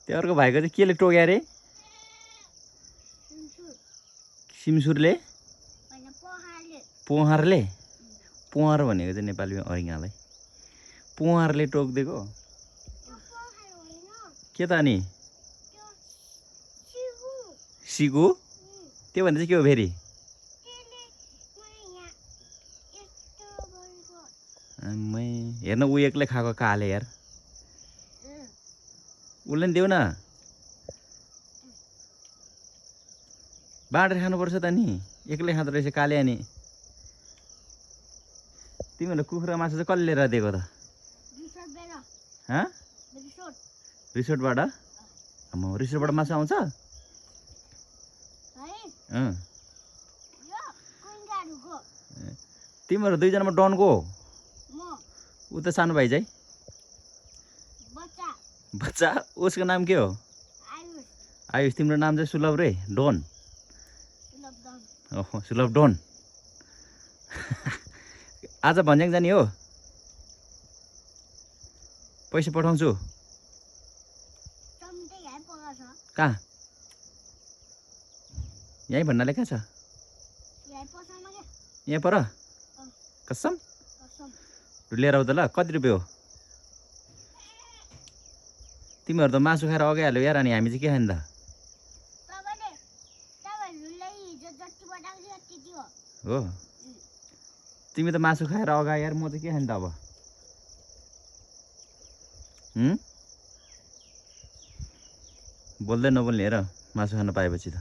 त्यो अर्को भाइको चाहिँ केले टोक्या रे? सिमसुरले? पोहरले? पोहर भनेको चाहिँ नेपालीमा अरिङ्गालाई पोहरले टोकिदिएको के त अनि? सिगु? त्यो भन्दा चाहिँ के हो फेरि? आम्मै हेर्न ऊ एक्लै खाएको काले यार उसले नि देऊ न बाँडेर खानुपर्छ त नि एक्लै खाँदो रहेछ काले अनि तिमीहरूले कुखुरा मासु चाहिँ कसले लिएर दिएको त? रिसोर्टबाट? रिसोर्टबाट मासु आउँछ? तिमीहरू दुईजनामा डनको हो? ऊ त सानो भाइ चाहिँ बच्चा उसको नाम के हो? आयुष। तिम्रो नाम चाहिँ सुलभ रे डोन? ओहो सुलभ डोन। आज भन्ज्याङ जाने हो? पैसा पठाउँछु। कहाँ? यहीँ भन्नाले कहाँ छ? यहाँ पर? कसम? लिएर आऊ त ल। कति रुपियाँ हो? तिमीहरू त मासु खाएर अगाइहाल्यो यार अनि हामी चाहिँ के खाने त? हो तिमी त मासु खाएर अगाए यार म चाहिँ के खाने त अब? बोल्दै नबोल्ने हेर मासु खान पाएपछि त।